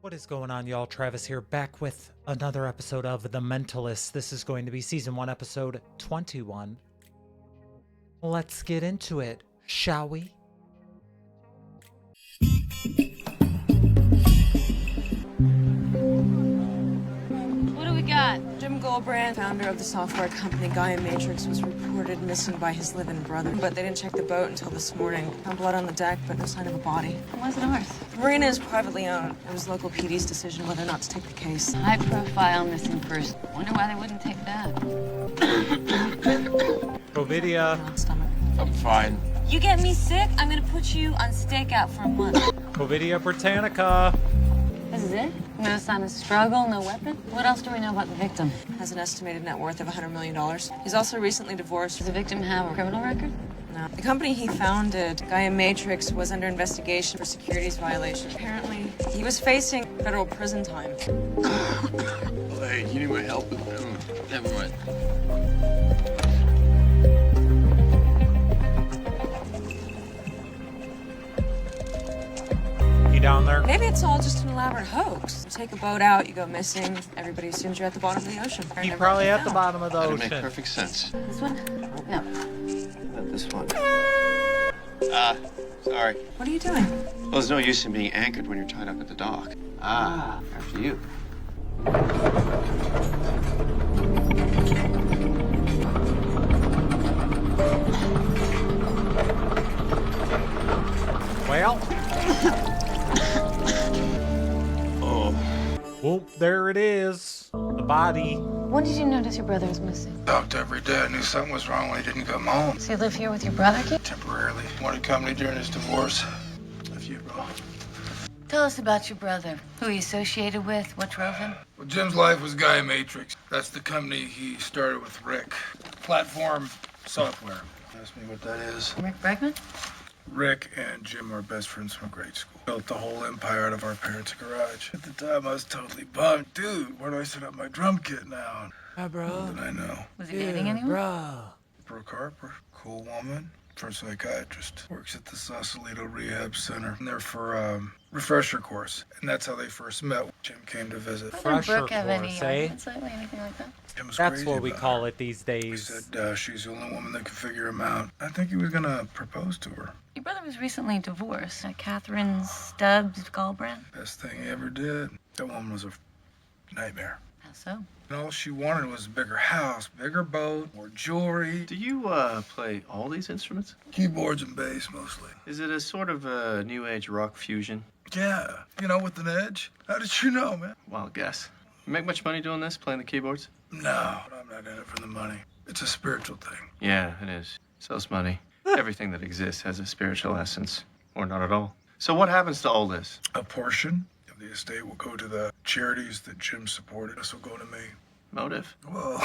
What is going on, y'all? Travis here, back with another episode of The Mentalist. This is going to be Season 1, Episode 21. Let's get into it, shall we? What do we got? Jim Goldbrand, founder of the software company Gaia Matrix, was reported missing by his live-in brother. But they didn't check the boat until this morning. Found blood on the deck, but no sign of a body. Where's the north? The marina is privately owned. It was local PD's decision whether or not to take the case. High profile missing person. Wonder why they wouldn't take that. Covidia. Stomach. I'm fine. You get me sick, I'm gonna put you on stakeout for a month. Covidia Britannica. This is it? No sign of struggle, no weapon? What else do we know about the victim? Has an estimated net worth of $100 million. He's also recently divorced. Does the victim have a criminal record? No. The company he founded, Gaia Matrix, was under investigation for securities violation. Apparently, he was facing federal prison time. Oh, hey, you need my help? Never mind. You down there? Maybe it's all just an elaborate hook. You take a boat out, you go missing, everybody assumes you're at the bottom of the ocean. You probably at the bottom of the That'd make ocean. perfect sense. This one? No. Not this one. Sorry. What are you doing? Well, there's no use in being anchored when you're tied up at the dock. After you. Well. Oh. Well, there it is. The body. When did you notice your brother was missing? Talked every day. I knew something was wrong when he didn't come home. Does he live here with your brother, kid? Temporarily. Wanted company during his divorce. A few, bro. Tell us about your brother. Who he associated with, what drove him? Well, Jim's life was Gaia Matrix. That's the company he started with Rick. Platform software. Ask me what that is. Rick Bregman? Rick and Jim are best friends from grade school. Built the whole empire out of our parents' garage. At the time, I was totally bummed. Dude, where do I set up my drum kit now? Hi, bro. Little did I know. Was he dating anyone? Bro. Brooke Harper, cool woman, for a psychiatrist. Works at the Sausalito Rehab Center. I'm there for a refresher course. And that's how they first met. Jim came to visit. Doesn't Fresher Brooke have any course, eh? arguments lately, anything like that? Jim was That's crazy what we about call her. it these He days. said she's the only woman that could figure him out. I think he was gonna propose to her. Your brother was recently divorced. Catherine Stubbs Goldbrand. Best thing he ever did. That woman was a nightmare. How so? And all she wanted was a bigger house, bigger boat, more jewelry, Do you, play all these instruments? keyboards and bass mostly. Is it a sort of a new age rock fusion? Yeah, you know, with an edge. How did you know, man? Wild guess. You make much money doing this, playing the keyboards? No, I'm not in it for the money. It's a spiritual thing. Yeah, it is. Sells money. Everything that exists has a spiritual essence. Or not at all. So what happens to all this? A portion of the estate will go to the charities that Jim supported. This will go to me. Motive? Whoa,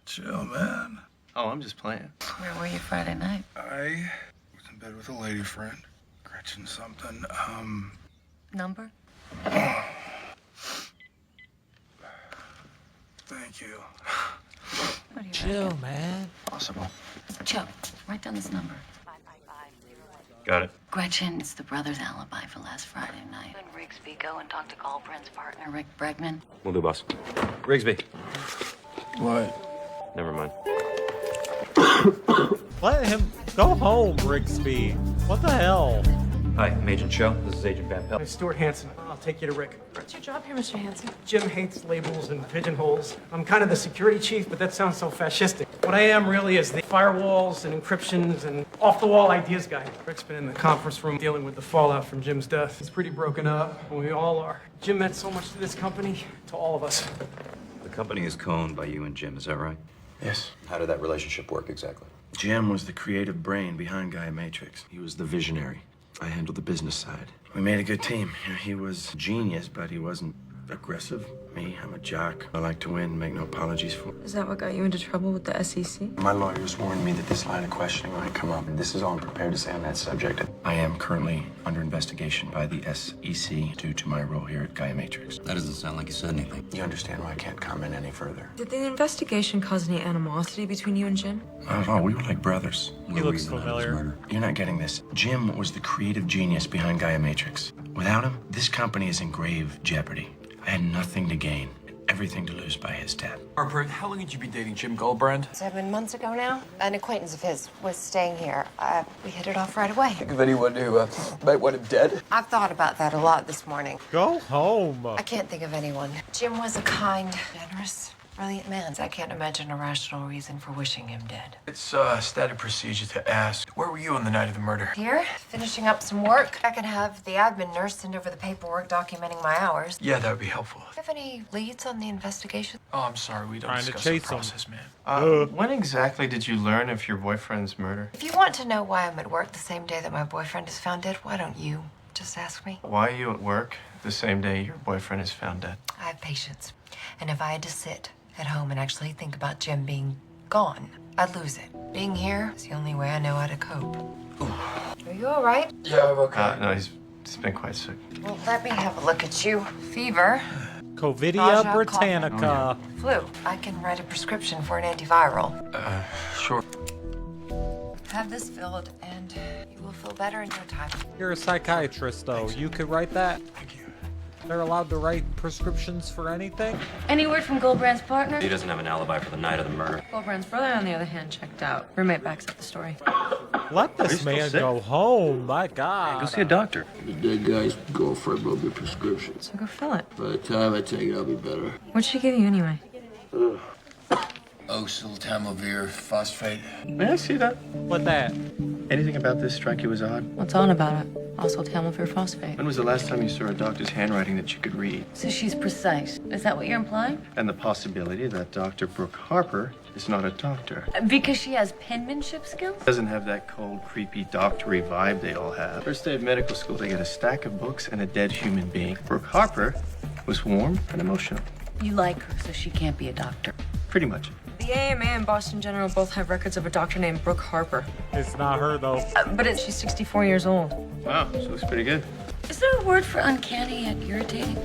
chill, man. Oh, I'm just playing. Where were you Friday night? I was in bed with a lady friend, Gretchen something. Number? Thank you. What do you Chill, man. Possible. Joe, write down this number. Got it. Gretchen, it's the brother's alibi for last Friday night. You and Rigsby go and talk to Goldbrand's partner, Rick Bregman. Will do, boss. Rigsby. What? Never mind. Let him go home, Rigsby. What the hell? Hi, I'm Agent Cho. This is Agent Van Pelt. I'm Stuart Hansen. I'll take you to Rick. What's your job here, Mr. Hansen? Jim hates labels and pigeonholes. I'm kind of the security chief, but that sounds so fascistic. What I am really is the firewalls and encryptions and off-the-wall ideas guy. Rick's been in the conference room dealing with the fallout from Jim's death. He's pretty broken up, and we all are. Jim meant so much to this company, to all of us. The company is co-owned by you and Jim, is that right? Yes. How did that relationship work exactly? Jim was the creative brain behind Gaia Matrix. He was the visionary. I handled the business side. We made a good team. He was genius, but he wasn't aggressive. Me, I'm a jock. I like to win, make no apologies for it. Is that what got you into trouble with the SEC? My lawyers warned me that this line of questioning might come up, and this is all I'm prepared to say on that subject. I am currently under investigation by the SEC due to my role here at Gaia Matrix. That doesn't sound like you said anything. You understand why I can't comment any further? Did the investigation cause any animosity between you and Jim? Not at all. We were like brothers. He looks familiar. You're not getting this. Jim was the creative genius behind Gaia Matrix. Without him, this company is in grave jeopardy. I had nothing to gain, everything to lose by his death. Harper, how long had you been dating Jim Goldbrand? 7 months ago now. An acquaintance of his was staying here. We hit it off right away. Think of anyone who might want him dead? I've thought about that a lot this morning. Go home. I can't think of anyone. Jim was a kind, generous, brilliant man. I can't imagine a rational reason for wishing him dead. It's standard procedure to ask. Where were you on the night of the murder? Here, finishing up some work. I can have the admin nurse send over the paperwork documenting my hours. Yeah, that would be helpful. Do you have any leads on the investigation? Oh, I'm sorry, we don't Trying to discuss chase the 'em. process, man. When exactly did you learn of your boyfriend's murder? If you want to know why I'm at work the same day that my boyfriend is found dead, why don't you just ask me? Why are you at work the same day your boyfriend is found dead? I have patience. And if I had to sit at home and actually think about Jim being gone, I'd lose it. Being here is the only way I know how to cope. Are you all right? Yeah, I'm okay. No, he's been quite sick. Well, let me have a look at you. Fever, Covidia Nausea, Britannica. flu. I can write a prescription for an antiviral. Sure. Have this filled and you will feel better in no time. You're a psychiatrist, though. You could write that. Thank you. They're allowed to write prescriptions for anything? Any word from Goldbrand's partner? He doesn't have an alibi for the night of the murder. Goldbrand's brother, on the other hand, checked out. Roommate backs up the story. Let this still man sick? go home. My God. Go see a doctor. The dead guy's girlfriend wrote me a prescription. So go fill it. By the time I take it, I'll be better. What'd she give you anyway? Oseltamivir phosphate. May I see that? What that? Anything about this strike you as odd? What's odd about it? Also tamiflu phosphate. When was the last time you saw a doctor's handwriting that you could read? So she's precise. Is that what you're implying? And the possibility that Dr. Brooke Harper is not a doctor. Because she has penmanship skills? Doesn't have that cold, creepy, doctory vibe they all have. First day of medical school, they get a stack of books and a dead human being. Brooke Harper was warm and emotional. You like her, so she can't be a doctor. Pretty much. The AMA and Boston General both have records of a doctor named Brooke Harper. It's not her, though. She's 64 years old. Wow, she looks pretty good. Is there a word for uncanny yet irritating?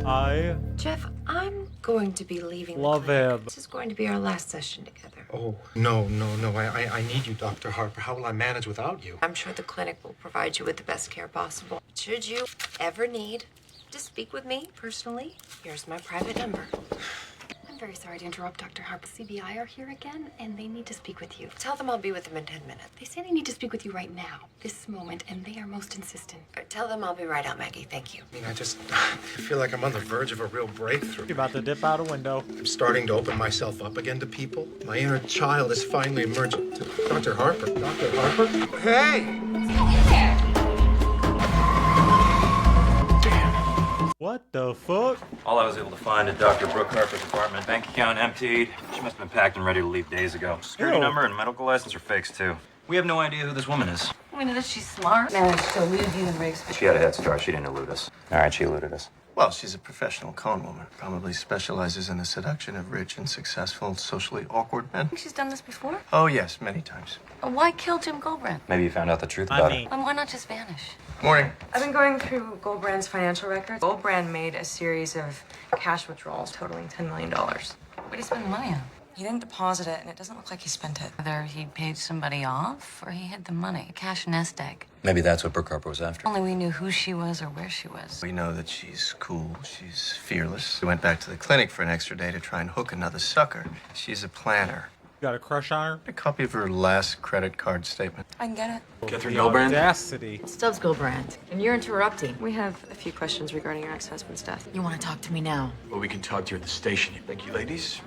I Jeff, I'm going to be leaving love the clinic. him. This is going to be our last session together. Oh, no. I need you, Dr. Harper. How will I manage without you? I'm sure the clinic will provide you with the best care possible. Should you ever need to speak with me personally, here's my private number. I'm very sorry to interrupt, Dr. Harper. CBI are here again, and they need to speak with you. Tell them I'll be with them in 10 minutes. They say they need to speak with you right now, this moment, and they are most insistent. Tell them I'll be right out, Maggie. Thank you. I mean, I feel like I'm on the verge of a real breakthrough. You're about to dip out a window. I'm starting to open myself up again to people. My inner child is finally emerging. Dr. Harper. Dr. Harper? Hey! What the fuck? All I was able to find at Dr. Brooke Harper's apartment. Bank account emptied. She must have been packed and ready to leave days ago. Security Ew. number and medical license are fakes, too. We have no idea who this woman is. I mean, is she smart? Managed to elude you and Riggs. She had a head start. She didn't elude us. All right, she eluded us. Well, she's a professional con woman. Probably specializes in the seduction of rich and successful, socially awkward men. She's done this before? Oh, yes, many times. Why kill Jim Goldbrand? Maybe you found out the truth about it. And why not just vanish? Morning. I've been going through Goldbrand's financial records. Goldbrand made a series of cash withdrawals totaling $10 million. What did he spend the money on? He didn't deposit it, and it doesn't look like he spent it. Whether he paid somebody off or he hid the money. A cash nest egg. Maybe that's what Brooke Harper was after. Only we knew who she was or where she was. We know that she's cool, she's fearless. We went back to the clinic for an extra day to try and hook another sucker. She's a planner. You got a crush on her? A copy of her last credit card statement. I can get it. Catherine The Goldbrand? audacity. Stubbs Goldbrand. And you're interrupting. We have a few questions regarding your ex-husband's death. You want to talk to me now? Well, we can talk to you at the station. Thank you, ladies.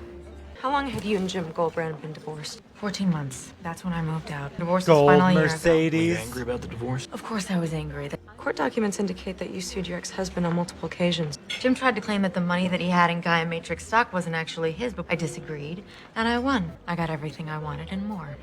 How long had you and Jim Goldbrand been divorced? 14 months. That's when I moved out. Divorce was Gold final a year ago. Were Mercedes. you angry about the divorce? Of course I was angry. Court documents indicate that you sued your ex-husband on multiple occasions. Jim tried to claim that the money that he had in Gaia Matrix stock wasn't actually his, but I disagreed, and I won. I got everything I wanted and more.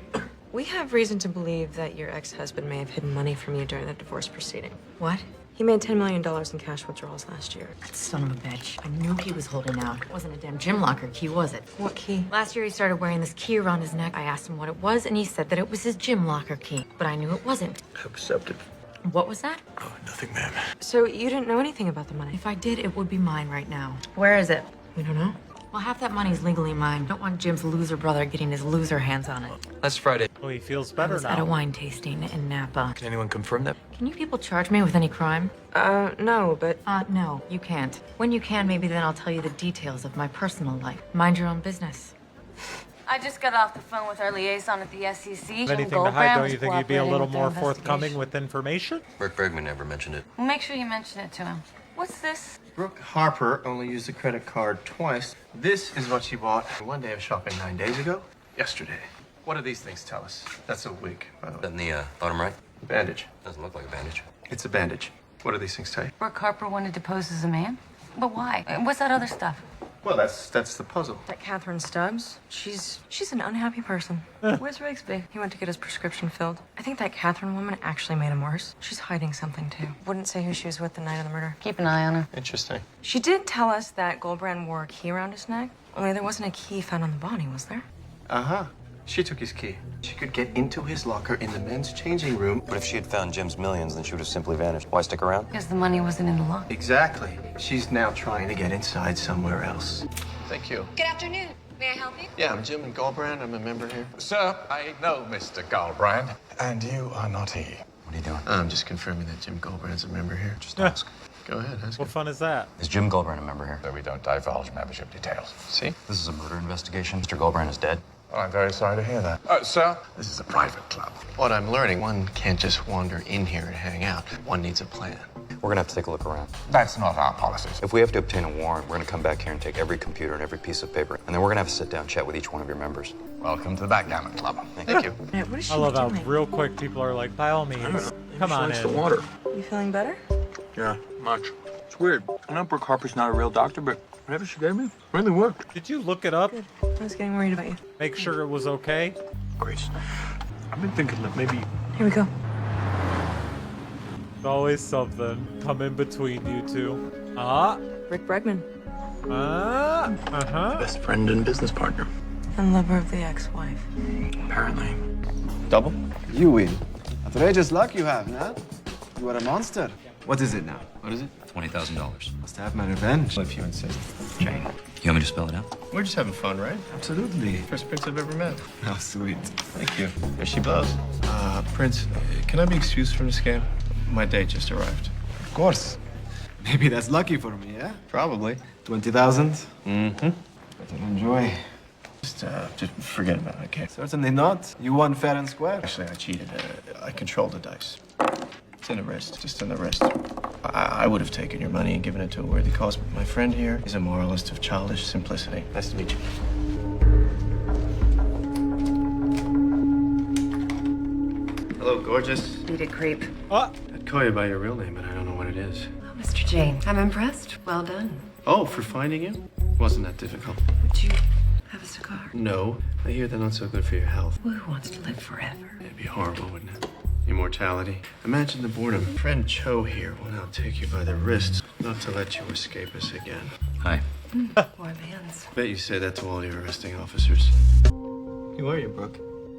We have reason to believe that your ex-husband may have hidden money from you during the divorce proceeding. What? He made $10 million in cash withdrawals last year. That son of a bitch. I knew he was holding out. It wasn't a damn gym locker key, was it? What key? Last year he started wearing this key around his neck. I asked him what it was, and he said that it was his gym locker key. But I knew it wasn't. Accepted. What was that? Oh, nothing, ma'am. So you didn't know anything about the money? If I did, it would be mine right now. Where is it? We don't know. Well, half that money's legally mine. Don't want Jim's loser brother getting his loser hands on it. Last Friday. Oh, he feels I better was at a now. wine tasting in Napa. Can anyone confirm that? Can you people charge me with any crime? No, but No, you can't. When you can, maybe then I'll tell you the details of my personal life. Mind your own business. I just got off the phone with our liaison at the SEC. Anything to hide? Don't you think you'd be a little more forthcoming with information? Rick Bergman never mentioned it. Well, make sure you mention it to him. What's this? Brooke Harper only used the credit card twice. This is what she bought one day of shopping 9 days ago. Yesterday. What do these things tell us? That's a wig, by the way. In the bottom right? Bandage. Doesn't look like a bandage. It's a bandage. What do these things tell you? Brooke Harper wanted to pose as a man? But why? And what's that other stuff? Well, that's the puzzle. that Catherine Stubbs, she's an unhappy person. Where's Rigsby? He went to get his prescription filled. I think that Catherine woman actually made him worse. She's hiding something too. Wouldn't say who she was with the night of the murder. Keep an eye on her. Interesting. She did tell us that Goldbrand wore a key around his neck. Only there wasn't a key found on the body, was there? Uh-huh. She took his key. She could get into his locker in the men's changing room. But if she had found Jim's millions, then she would have simply vanished. Why stick around? Because the money wasn't in the lock. Exactly. She's now trying to get inside somewhere else. Thank you. Good afternoon. May I help you? Yeah, I'm Jim Goldbrand. I'm a member here. Sir, I know Mr. Galbraith, and you are not he. What are you doing? I'm just confirming that Jim Goldbrand's a member here. Just ask. Go ahead, ask What him. fun is that? Is Jim Goldbrand a member here? Though we don't divulge membership details. See? This is a murder investigation. Mr. Goldbrand is dead. Oh, I'm very sorry to hear that. Sir, this is a private club. What I'm learning, one can't just wander in here and hang out. One needs a plan. We're gonna have to take a look around. That's not our policies. If we have to obtain a warrant, we're gonna come back here and take every computer and every piece of paper, and then we're gonna have a sit-down chat with each one of your members. Welcome to the Backgammon Club. Thank you. What is she I love how doing? real quick people are like, by all means, come on in. water. You feeling better? Yeah, much. It's weird. I know Brooke Harper's not a real doctor, but whatever she gave me really worked. Did you look it up? Good. I was getting worried about you. Make sure it was okay? Grace, I've been thinking that maybe Here we go. Always something come in between you two. Ah, Rick Bregman. uh-huh. best friend and business partner. And lover of the ex-wife. Apparently. Double? You win. Outrageous luck you have, nah? You are a monster. What is it now? What is it? $20,000. Must have my revenge. If you insist. Jane. You want me to spell it out? We're just having fun, right? Absolutely. First prince I've ever met. How sweet. Thank you. There she blows. Prince, can I be excused from this game? My date just arrived. Of course. Maybe that's lucky for me, yeah? Probably. 20,000? Mm-hmm. Better enjoy. Just forget about it, okay? Certainly not. You won fair and square. Actually, I cheated. I controlled the dice. It's in the wrist, just in the wrist. I would have taken your money and given it to a worthy cause, but my friend here is a moralist of childish simplicity. Nice to meet you. Hello, gorgeous. Beat it, creep. I'd call you by your real name, but I don't know what it is. Oh, Mr. Jane, I'm impressed. Well done. Oh, for finding you? Wasn't that difficult? Would you have a cigar? No. I hear they're not so good for your health. Well, who wants to live forever? It'd be horrible, wouldn't it? Immortality. Imagine the boredom. Friend Cho here will now take you by the wrists, not to let you escape us again. Hi. Warm hands. Bet you say that to all your arresting officers. Who are you, Brooke?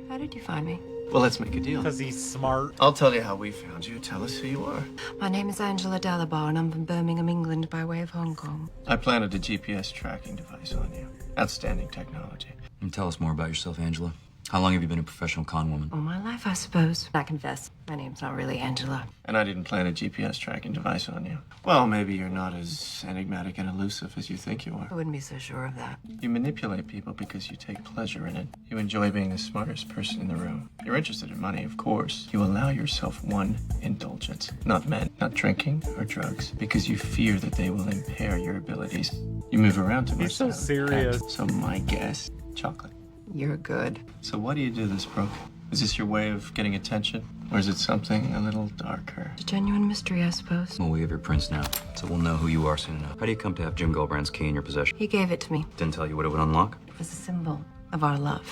How did you find me? Well, let's make a deal. Because he's smart. I'll tell you how we found you. Tell us who you are. My name is Angela Dalabar, and I'm from Birmingham, England, by way of Hong Kong. I planted a GPS tracking device on you. Outstanding technology. And tell us more about yourself, Angela. How long have you been a professional con woman? All my life, I suppose. I confess, my name's not really Angela. And I didn't plant a GPS tracking device on you. Well, maybe you're not as enigmatic and elusive as you think you I are. wouldn't be so sure of that. You manipulate people because you take pleasure in it. You enjoy being the smartest person in the room. You're interested in money, of course. You allow yourself one indulgence. Not men, not drinking or drugs, because you fear that they will impair your abilities. You move around too much. He's so to have serious. pets. So my guess, chocolate. You're good. So why do you do this, Brooke? Is this your way of getting attention? Or is it something a little darker? It's a genuine mystery, I suppose. Well, we have your prints now, so we'll know who you are soon enough. How do you come to have Jim Goldbrand's key in your possession? He gave it to me. Didn't tell you what it would unlock? It was a symbol of our love.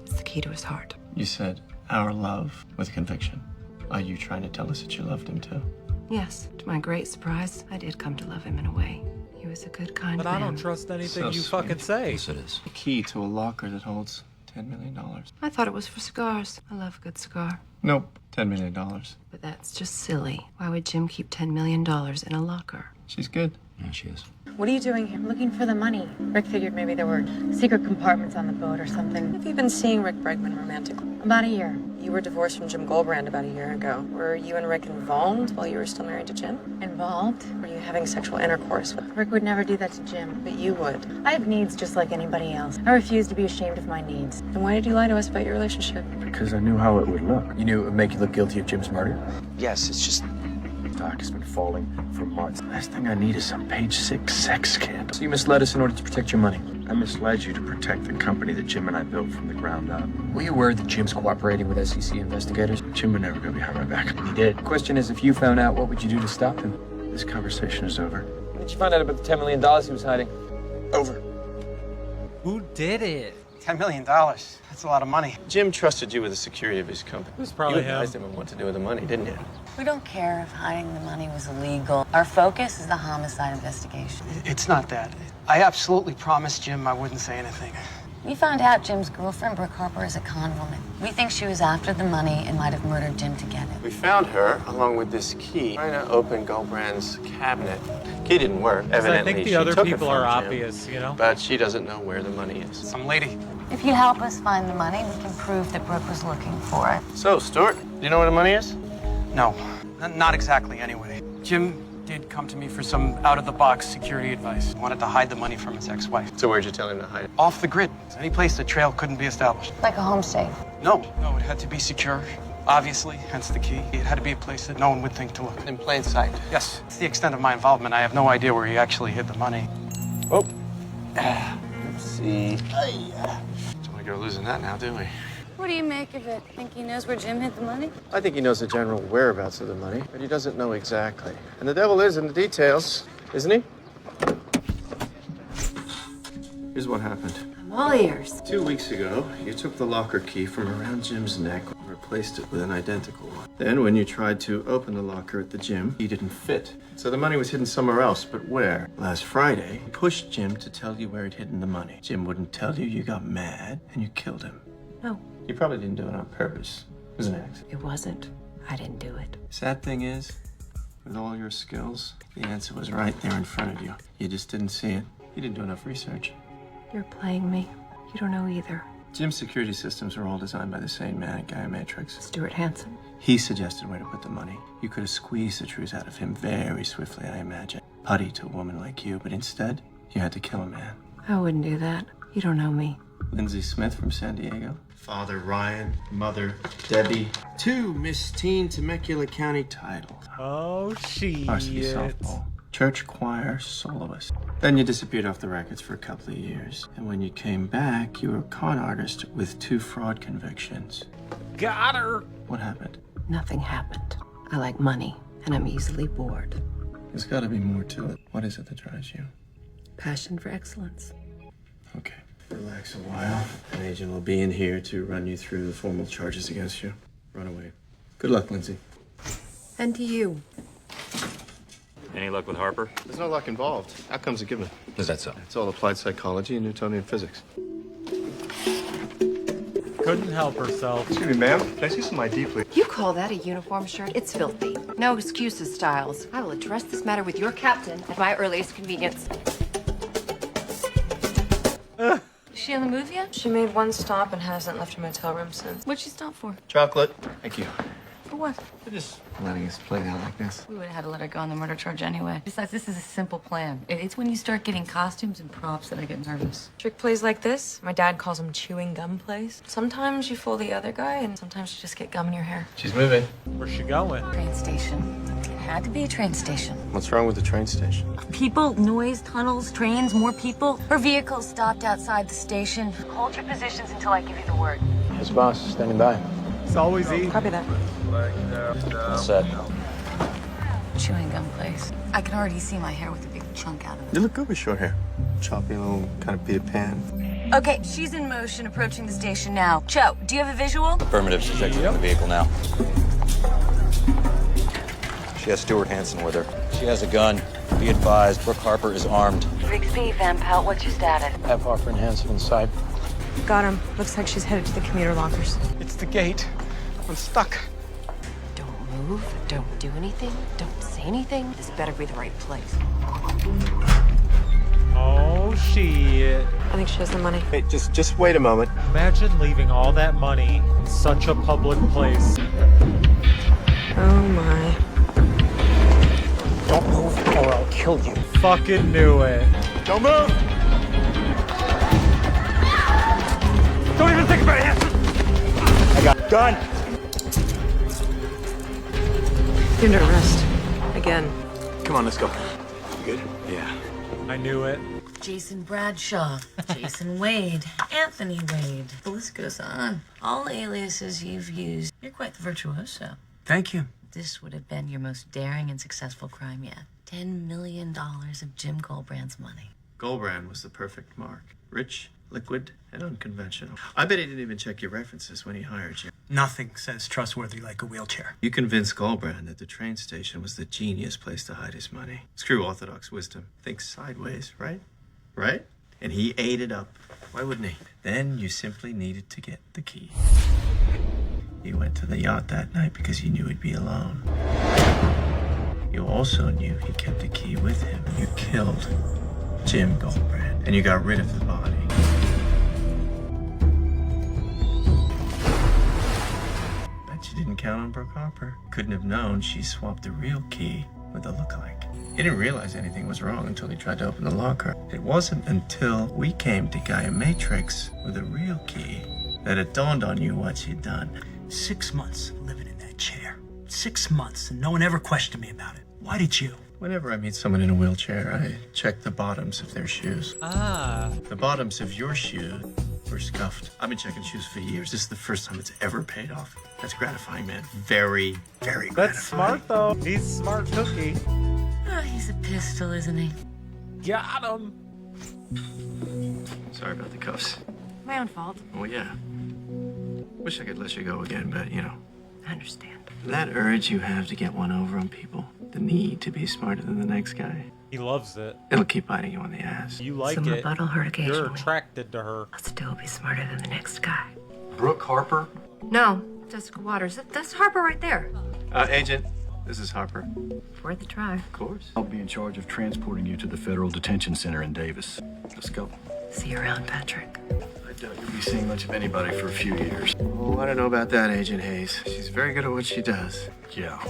It's the key to his heart. You said our love with conviction. Are you trying to tell us that you loved him too? Yes, to my great surprise, I did come to love him in a way. He was a good, kind But man. I don't trust anything So you sweet. fucking say. Yes, it is. The key to a locker that holds $10 million. I thought it was for cigars. I love a good cigar. Nope, $10 million. But that's just silly. Why would Jim keep $10 million in a locker? She's good. Yeah, she is. What are you doing here? Looking for the money. Rick figured maybe there were secret compartments on the boat or something. Have you been seeing Rick Bregman romantically? About a year. You were divorced from Jim Goldbrand about a year ago. Were you and Rick involved while you were still married to Jim? Involved? Were you having sexual intercourse with? Rick would never do that to Jim. But you would. I have needs just like anybody else. I refuse to be ashamed of my needs. Then why did you lie to us about your relationship? Because I knew how it would look. You knew it would make you look guilty of Jim's murder? Yes, it's just... Doc has been falling for months. Last thing I need is some page 6 sex scandal. So you misled us in order to protect your money? I misled you to protect the company that Jim and I built from the ground up. Were you aware that Jim's cooperating with SEC investigators? Jim would never go behind my back. He did. The question is, if you found out, what would you do to stop him? This conversation is over. When did you find out about the $10 million he was hiding? Over. Who did it? $10 million. That's a lot of money. Jim trusted you with the security of his company. It was probably You advised him on what to do with the money, didn't you? We don't care if hiding the money was illegal. Our focus is the homicide investigation. It's not that. I absolutely promised Jim I wouldn't say anything. We found out Jim's girlfriend, Brooke Harper, is a con woman. We think she was after the money and might have murdered Jim to get it. We found her, along with this key, trying to open Goldbrand's cabinet. Key didn't work. Evidently, I think the she other took it people from are Jim, obvious, you know? But she doesn't know where the money is. Some lady. If you help us find the money, we can prove that Brooke was looking for it. So, Stuart, do you know where the money is? No, not exactly anyway. Jim did come to me for some out-of-the-box security advice. He wanted to hide the money from his ex-wife. So where'd you tell him to hide it? Off the grid. Any place the trail couldn't be established. Like a home safe. No, it had to be secure. Obviously, hence the key. It had to be a place that no one would think to look. In plain sight. Yes, it's the extent of my involvement. I have no idea where he actually hid the money. Oh. Let's see. Don't want to go losing that now, do we? What do you make of it? Think he knows where Jim hid the money? I think he knows the general whereabouts of the money, but he doesn't know exactly. And the devil is in the details, isn't he? Here's what happened. I'm all ears. 2 weeks ago, you took the locker key from around Jim's neck and replaced it with an identical one. Then, when you tried to open the locker at the gym, he didn't fit. So the money was hidden somewhere else, but where? Last Friday, you pushed Jim to tell you where he'd hidden the money. Jim wouldn't tell you, you got mad, and you killed him. No. You probably didn't do it on purpose. It was an accident. It wasn't. I didn't do it. Sad thing is, with all your skills, the answer was right there in front of you. You just didn't see it. You didn't do enough research. You're playing me. You don't know either. Jim's security systems were all designed by the same man at Gaia Matrix. Stuart Hansen. He suggested where to put the money. You could have squeezed the truth out of him very swiftly, I imagine. Putty to a woman like you, but instead, you had to kill a man. I wouldn't do that. You don't know me. Lindsay Smith from San Diego. Father Ryan, mother Debbie. 2 Miss Teen Temecula County titles. Oh, shit. Varsity softball. Church choir soloist. Then you disappeared off the records for a couple of years. And when you came back, you were a con artist with 2 fraud convictions. Got her. What happened? Nothing happened. I like money, and I'm easily bored. There's got to be more to it. What is it that drives you? Passion for excellence. Okay. Relax a while. An agent will be in here to run you through the formal charges against you. Run away. Good luck, Lindsay. And to you. Any luck with Harper? There's no luck involved. Outcome's a given. Is that so? It's all applied psychology and Newtonian physics. Couldn't help herself. Excuse me, ma'am. Can I see some ID, please? You call that a uniform shirt? It's filthy. No excuses, Styles. I will address this matter with your captain at my earliest convenience. Is she on the move yet? She made one stop and hasn't left her motel room since. What'd she stop for? Chocolate. Thank you. For what? We're just letting us play out like this. We would have had to let her go on the murder charge anyway. Besides, this is a simple plan. It's when you start getting costumes and props that I get nervous. Trick plays like this, my dad calls them chewing gum plays. Sometimes you fool the other guy, and sometimes you just get gum in your hair. She's moving. Where's she going? Train station. It had to be a train station. What's wrong with the train station? People, noise, tunnels, trains, more people. Her vehicle stopped outside the station. Hold your positions until I give you the word. His boss standing by. It's always easy. Copy that. All set. Chewing gum place. I can already see my hair with a big chunk out of it. You look good with short hair. Choppy little kind of Peter Pan. Okay, she's in motion, approaching the station now. Cho, do you have a visual? Affirmative. She's exiting the vehicle now. She has Stuart Hansen with her. She has a gun. Be advised, Brooke Harper is armed. Rigsby, Van Pelt, what's your status? Have Harper and Hansen inside. Got him. Looks like she's headed to the commuter lockers. It's the gate. I'm stuck. Don't move. Don't do anything. Don't say anything. This better be the right place. I think she has the money. Hey, just wait a moment. Imagine leaving all that money in such a public place. Oh my. Don't move or I'll kill you. Fucking knew it. Don't move! Don't even think about it! I got gun! You're under arrest. Again. Come on, let's go. You good? Yeah. I knew it. Jason Bradshaw, Jason Wade, Anthony Wade. The list goes on. All aliases you've used. You're quite the virtuoso. Thank you. This would have been your most daring and successful crime yet. $10 million of Jim Goldbrand's money. Goldbrand was the perfect mark. Rich, liquid, and unconventional. I bet he didn't even check your references when he hired you. Nothing says trustworthy like a wheelchair. You convinced Goldbrand that the train station was the genius place to hide his money. Screw orthodox wisdom. Think sideways, right? Right? And he ate it up. Why wouldn't he? Then you simply needed to get the key. You went to the yacht that night because you knew he'd be alone. You also knew he kept the key with him. You killed Jim Goldbrand, and you got rid of the body. Bet you didn't count on Brooke Harper. Couldn't have known she swapped the real key with a lookalike. He didn't realize anything was wrong until he tried to open the locker. It wasn't until we came to Gaia Matrix with a real key that it dawned on you what you'd done. 6 months living in that chair. 6 months, and no one ever questioned me about it. Why did you? Whenever I meet someone in a wheelchair, I check the bottoms of their shoes. Ah. The bottoms of your shoe were scuffed. I've been checking shoes for years. This is the first time it's ever paid off. That's gratifying, man. Very, very gratifying. That's smart, though. He's smart cookie. Oh, he's a pistol, isn't he? Got him. Sorry about the cuffs. My own fault. Oh, yeah. Wish I could let you go again, but, you know. I understand. That urge you have to get one over on people, the need to be smarter than the next guy, He loves it. it'll keep biting you on the ass. You like Some it. rebuttal hurt occasionally. You're attracted to her. I'll still be smarter than the next guy. Brooke Harper? No, Jessica Waters. That's Harper right there. Agent, this is Harper. Worth a try. Of course. I'll be in charge of transporting you to the Federal Detention Center in Davis. Let's go. See you around, Patrick. I doubt you'll be seeing much of anybody for a few years. Oh, I don't know about that, Agent Hayes. She's very good at what she does. Yeah.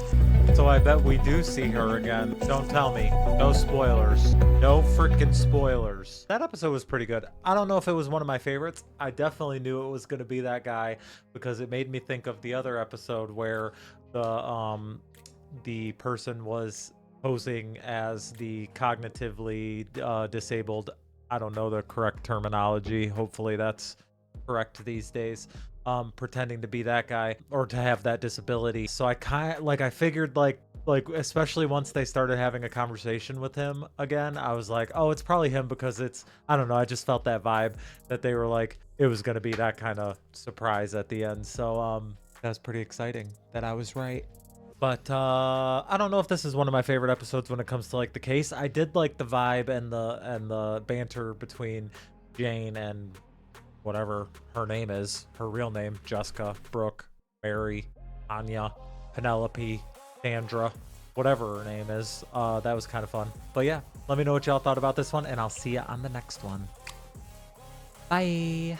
So I bet we do see her again. Don't tell me. No spoilers. No freaking spoilers. That episode was pretty good. I don't know if it was one of my favorites. I definitely knew it was going to be that guy because it made me think of the other episode where the person was posing as the cognitively disabled. I don't know the correct terminology. Hopefully that's correct these days. Pretending to be that guy or to have that disability. So I figured like especially once they started having a conversation with him again, I was like, oh, it's probably him because I don't know, I just felt that vibe that they were like, it was going to be that kind of surprise at the end. So that was pretty exciting that I was right. But I don't know if this is one of my favorite episodes when it comes to like the case. I did like the vibe and the banter between Jane and whatever her name is, her real name, Jessica, Brooke, Mary, Anya, Penelope, Sandra, whatever her name is. That was kind of fun. But yeah, let me know what y'all thought about this one, and I'll see you on the next one. Bye.